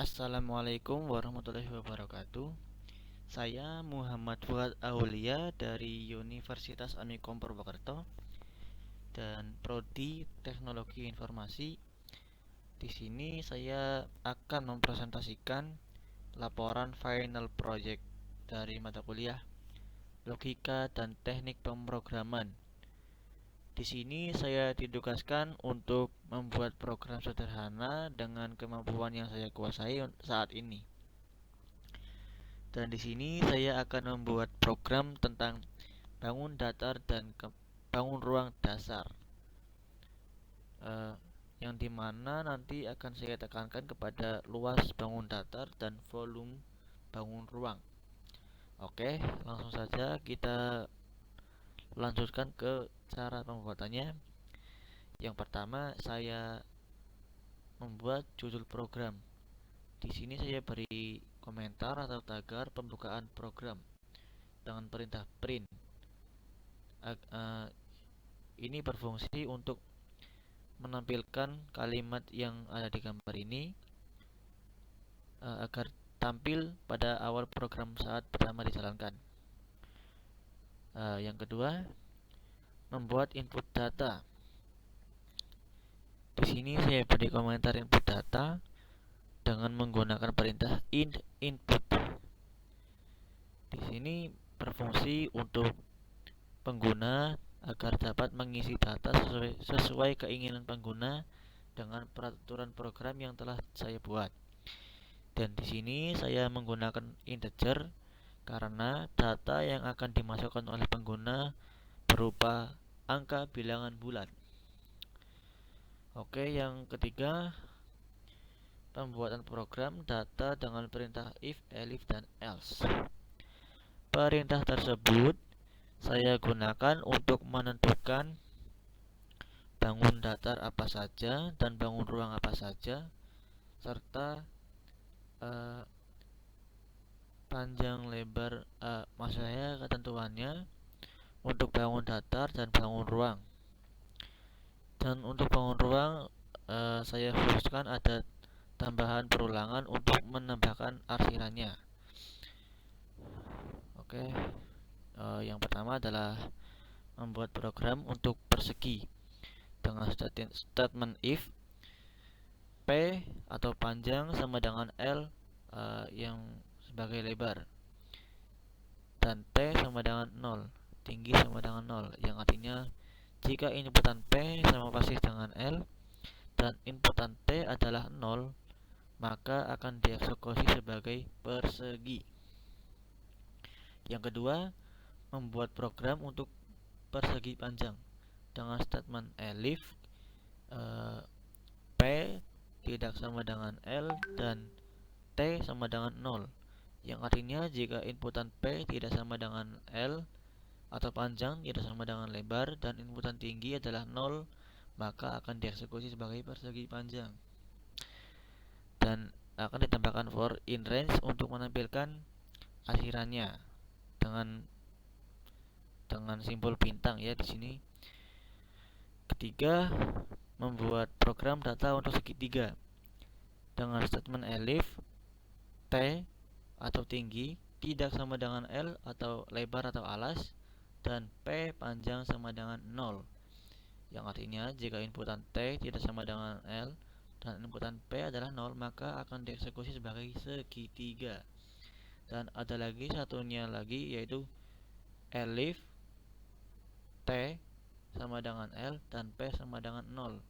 Assalamualaikum warahmatullahi wabarakatuh. Saya Muhammad Fuad Aulia dari Universitas Amikom Purwokerto dan Prodi Teknologi Informasi. Di sini saya akan mempresentasikan laporan final project dari mata kuliah Logika dan Teknik Pemrograman. Di sini saya ditugaskan untuk membuat program sederhana dengan kemampuan yang saya kuasai saat ini. Dan di sini saya akan membuat program tentang bangun datar dan bangun ruang dasar, eh, yang dimana nanti akan saya tekankan kepada luas bangun datar dan volume bangun ruang. Oke, langsung saja kita lanjutkan ke cara pembuatannya. Yang pertama, saya membuat judul program. Di sini saya beri komentar atau tagar pembukaan program dengan perintah print. Ini berfungsi untuk menampilkan kalimat yang ada di gambar ini agar tampil pada awal program saat pertama dijalankan. Yang kedua, membuat input data. Di sini saya beri komentar input data dengan menggunakan perintah input. Di sini berfungsi untuk pengguna agar dapat mengisi data sesuai keinginan pengguna dengan peraturan program yang telah saya buat. Dan di sini saya menggunakan integer karena data yang akan dimasukkan oleh pengguna berupa angka bilangan bulan. Oke, yang ketiga, pembuatan program data dengan perintah if, elif, dan else. Perintah tersebut saya gunakan untuk menentukan bangun datar apa saja dan bangun ruang apa saja, serta panjang lebar, maksud saya ketentuannya untuk bangun datar dan bangun ruang. Dan untuk bangun ruang, saya khususkan ada tambahan perulangan untuk menambahkan arsirannya. Oke, yang pertama adalah membuat program untuk persegi dengan statement if P atau panjang sama dengan L yang sebagai lebar, dan T sama dengan 0, tinggi sama dengan 0, yang artinya jika inputan P sama persis dengan L dan inputan T adalah 0, maka akan dieksekusi sebagai persegi. Yang kedua, membuat program untuk persegi panjang dengan statement elif P tidak sama dengan L dan T sama dengan 0, yang artinya jika inputan P tidak sama dengan L atau panjang tidak sama dengan lebar dan inputan tinggi adalah 0, maka akan dieksekusi sebagai persegi panjang. Dan akan ditambahkan for in range untuk menampilkan arsirannya dengan simbol bintang ya di sini. Ketiga, membuat program data untuk segitiga dengan statement elif T atau tinggi tidak sama dengan L atau lebar atau alas dan P panjang sama dengan 0, yang artinya jika inputan T tidak sama dengan L dan inputan P adalah 0, maka akan dieksekusi sebagai segitiga. Dan ada lagi satunya lagi, yaitu elif T sama dengan L dan P sama dengan 0,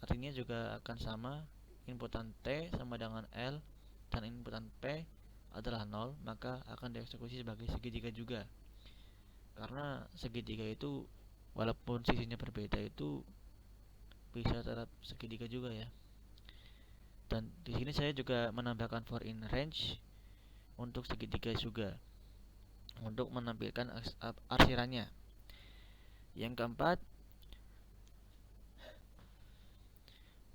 artinya juga akan sama, inputan T sama dengan L dan inputan P adalah 0, maka akan dieksekusi sebagai segitiga juga. Karena segitiga itu walaupun sisinya berbeda itu bisa tetap segitiga juga ya. Dan di sini saya juga menambahkan for in range untuk segitiga juga untuk menampilkan arsirannya. Yang keempat,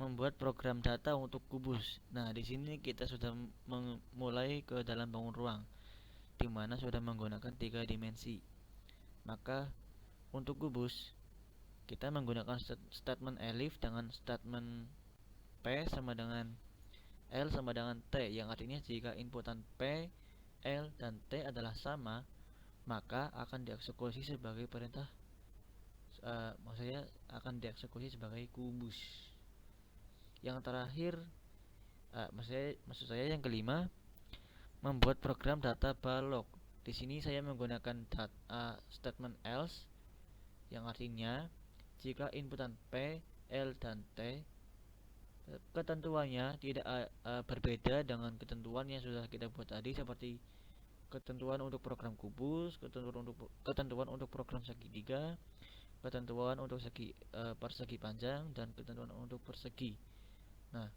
membuat program data untuk kubus. Nah, di sini kita sudah memulai ke dalam bangun ruang, di mana sudah menggunakan 3 dimensi. Maka untuk kubus kita menggunakan statement elif dengan statement P sama dengan L sama dengan T, yang artinya jika inputan P, L, dan T adalah sama, maka akan dieksekusi sebagai perintah, maksudnya akan dieksekusi sebagai kubus. Yang terakhir, maksud saya yang kelima, membuat program data balok. Di sini saya menggunakan statement else, yang artinya jika inputan P, L, dan T ketentuannya tidak berbeda dengan ketentuan yang sudah kita buat tadi, seperti ketentuan untuk program kubus, ketentuan untuk program segitiga, ketentuan untuk persegi panjang, dan ketentuan untuk persegi. Nah,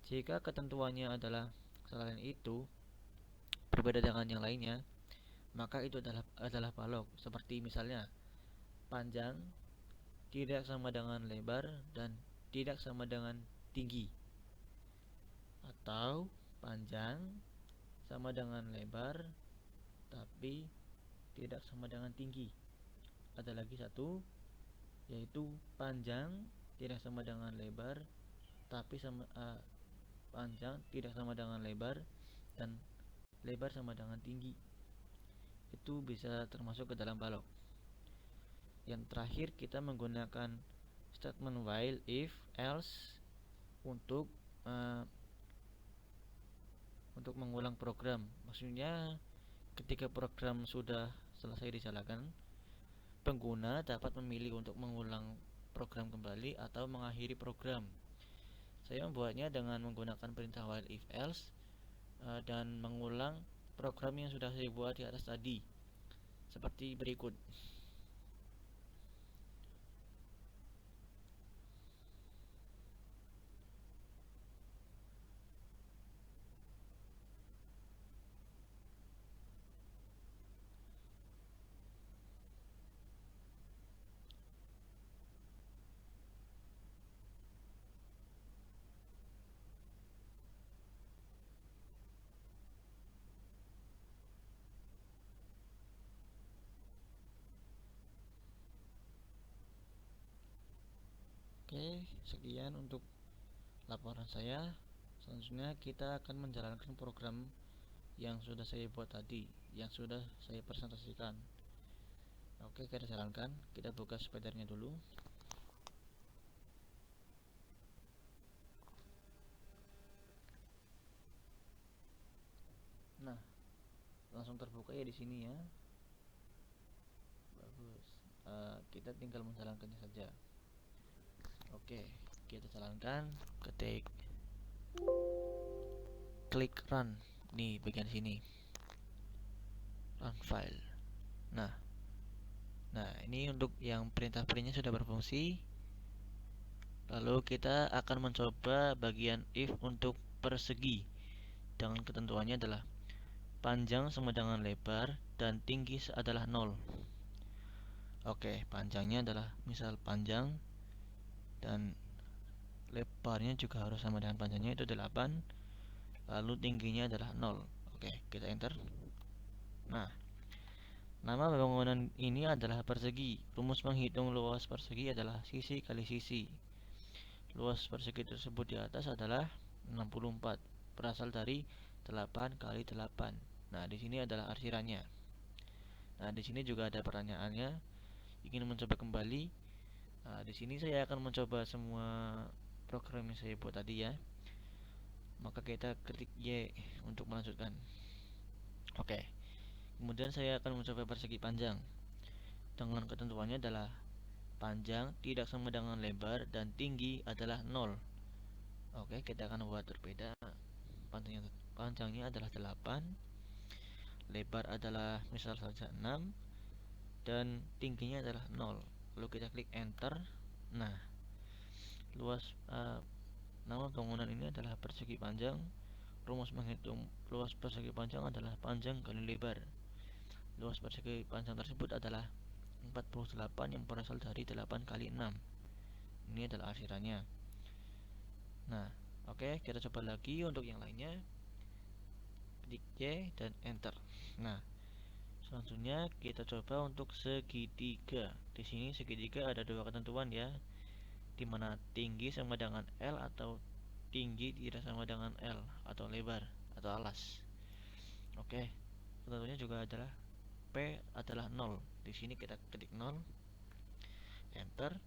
jika ketentuannya adalah selain itu berbeda dengan yang lainnya, maka itu adalah balok. Seperti misalnya panjang tidak sama dengan lebar dan tidak sama dengan tinggi, atau panjang sama dengan lebar tapi tidak sama dengan tinggi. Ada lagi satu, yaitu panjang tidak sama dengan lebar tapi panjang tidak sama dengan lebar dan lebar sama dengan tinggi. Itu bisa termasuk ke dalam balok. Yang terakhir, kita menggunakan statement while, if, else untuk mengulang program. Maksudnya ketika program sudah selesai dijalankan, pengguna dapat memilih untuk mengulang program kembali atau mengakhiri program. Saya membuatnya dengan menggunakan perintah while, if, else dan mengulang program yang sudah saya buat di atas tadi, seperti berikut. Oke, sekian untuk laporan saya. Selanjutnya kita akan menjalankan program yang sudah saya buat tadi, yang sudah saya presentasikan. Oke, kita jalankan. Kita buka spidernya dulu. Nah, langsung terbuka ya di sini ya. Bagus. Kita tinggal menjalankannya saja. Oke, kita jalankan. Ketik, klik run di bagian sini, run file. Nah, ini untuk yang perintah-perintahnya sudah berfungsi. Lalu kita akan mencoba bagian if untuk persegi, dengan ketentuannya adalah panjang sama dengan lebar dan tinggi adalah 0. Oke, panjangnya adalah misal panjang dan lebarnya juga harus sama dengan panjangnya, itu 8. Lalu tingginya adalah 0. Oke, kita enter. Nah, nama bangunan ini adalah persegi. Rumus menghitung luas persegi adalah sisi kali sisi. Luas persegi tersebut di atas adalah 64, berasal dari 8 kali 8. Nah, di sini adalah arsirannya. Nah, di sini juga ada pertanyaannya. Ingin mencoba kembali. Nah, di sini saya akan mencoba semua program yang saya buat tadi ya. Maka kita ketik Y untuk melanjutkan. Oke. Kemudian saya akan mencoba persegi panjang. Dengan ketentuannya adalah panjang tidak sama dengan lebar dan tinggi adalah 0. Oke, kita akan buat berbeda. Panjangnya adalah 8, lebar adalah misal saja 6, dan tingginya adalah 0. Lalu kita klik enter. Nah, luas nama bangunan ini adalah persegi panjang. Rumus menghitung luas persegi panjang adalah panjang kali lebar. Luas persegi panjang tersebut adalah 48 yang berasal dari 8 kali 6. Ini adalah arsirannya. Nah, oke, kita coba lagi untuk yang lainnya. Klik Y dan enter. Nah, selanjutnya kita coba untuk segitiga. Di sini segitiga ada dua ketentuan ya, dimana tinggi sama dengan L atau tinggi tidak sama dengan L atau lebar atau alas. Oke, tentunya juga adalah P adalah 0. Di sini kita ketik 0, enter,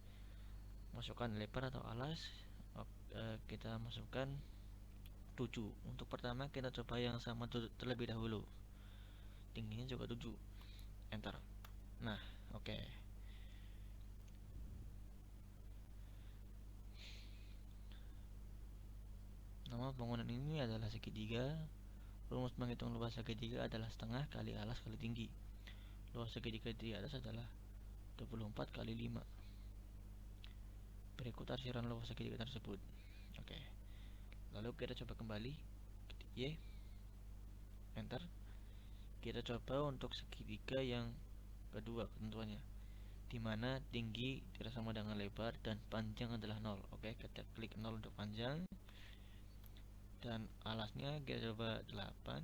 masukkan lebar atau alas. Kita masukkan 7. Untuk pertama kita coba yang sama terlebih dahulu. Tingginya juga 7. Enter. Nah, oke. Nama bangunan ini adalah segitiga. Rumus menghitung luas segitiga adalah setengah kali alas kali tinggi. Luas segitiga di atas adalah 24 kali 5. Berikut arsiran luas segitiga tersebut. Oke. Lalu kita coba kembali, ketik Y, enter. Kita coba untuk segitiga yang kedua ketentuannya, dimana tinggi tidak sama dengan lebar dan panjang adalah 0. Oke, kita klik 0 untuk panjang, dan alasnya kita coba 8.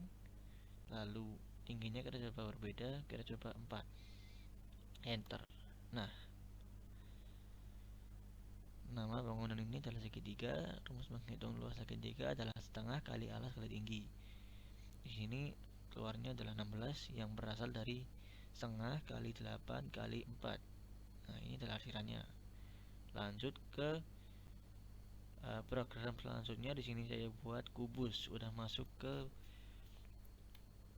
Lalu tingginya kita coba berbeda, kita coba 4. Enter. Nah, nama bangunan ini adalah segitiga. Rumus menghitung luas segitiga adalah setengah kali alas kali tinggi. Di sini keluarnya adalah 16 yang berasal dari setengah kali 8 kali 4. Nah, ini adalah arsirannya. Lanjut ke program selanjutnya. Di sini saya buat kubus, udah masuk ke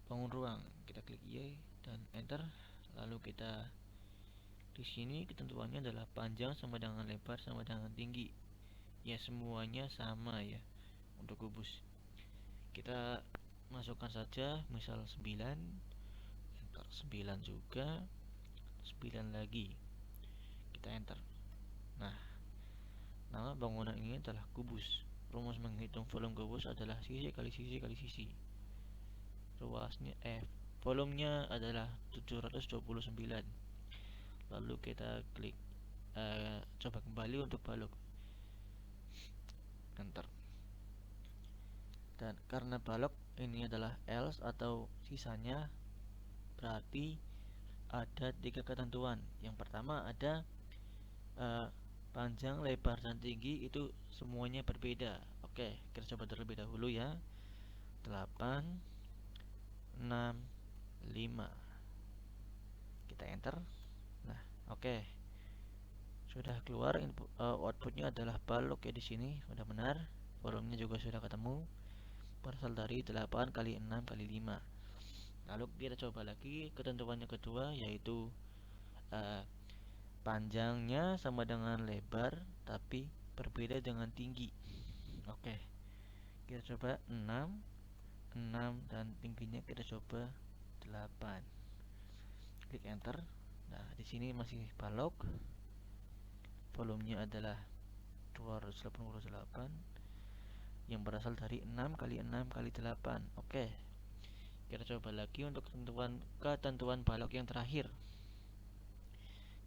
bangun ruang. Kita klik Y dan enter. Lalu kita di sini ketentuannya adalah panjang sama dengan lebar sama dengan tinggi. Ya, semuanya sama ya untuk kubus. Kita masukkan saja misal 9. Enter. 9 juga. 9 lagi. Kita enter. Nah, nama bangunan ini adalah kubus. Rumus menghitung volume kubus adalah sisi kali sisi kali sisi. Luasnya volumenya adalah 729. Lalu kita klik coba kembali untuk balok, enter. Dan karena balok ini adalah else atau sisanya, berarti ada 3 ketentuan. Yang pertama ada panjang, lebar, dan tinggi itu semuanya berbeda. Oke, kita coba terlebih dahulu ya. 8, 6, 5. Kita enter. Nah, oke. Sudah keluar outputnya adalah balok ya di sini. Sudah benar. Volumenya juga sudah ketemu. Berasal dari 8 kali 6 kali 5. Lalu kita coba lagi ketentuannya kedua, yaitu panjangnya sama dengan lebar tapi berbeda dengan tinggi. Oke. Kita coba 6, dan tingginya kita coba 8. Klik enter. Nah, di sini masih balok. Volumenya adalah 288 yang berasal dari 6 kali 6 kali 8. Oke. Kita coba lagi untuk ketentuan balok yang terakhir,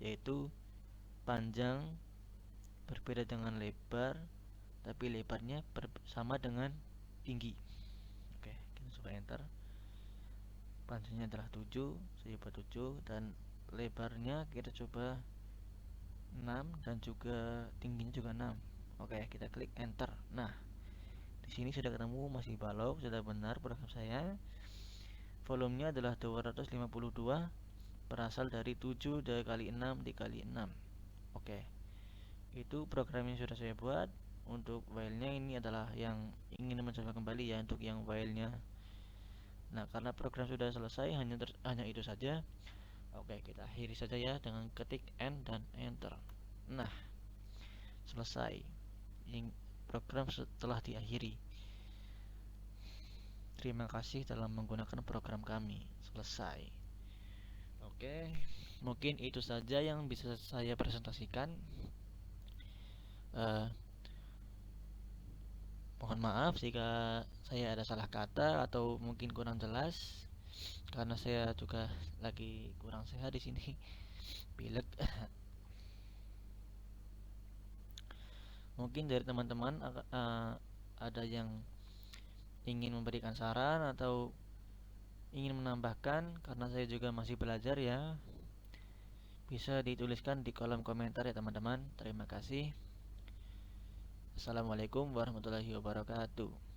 yaitu panjang berbeda dengan lebar tapi lebarnya sama dengan tinggi. Oke, kita coba enter. Panjangnya adalah 7, saya buat 7, dan lebarnya kita coba 6 dan juga tingginya juga 6. Oke, kita klik enter. Nah, di sini sudah ketemu, masih balok, sudah benar program saya. Volumenya adalah 252, berasal dari 7 kali 6 dikali 6. Oke. Itu program yang sudah saya buat. Untuk filenya ini adalah yang ingin mencoba kembali ya, untuk yang filenya. Nah, karena program sudah selesai, hanya itu saja. Oke, kita akhiri saja ya dengan ketik N dan enter. Nah, selesai. Program setelah diakhiri. Terima kasih telah menggunakan program kami. Selesai. Oke, mungkin itu saja yang bisa saya presentasikan. Mohon maaf jika saya ada salah kata atau mungkin kurang jelas, karena saya juga lagi kurang sehat di sini, pilek. Mungkin dari teman-teman ada yang ingin memberikan saran atau ingin menambahkan, karena saya juga masih belajar ya. Bisa dituliskan di kolom komentar ya teman-teman. Terima kasih. Assalamualaikum warahmatullahi wabarakatuh. Assalamualaikum warahmatullahi wabarakatuh.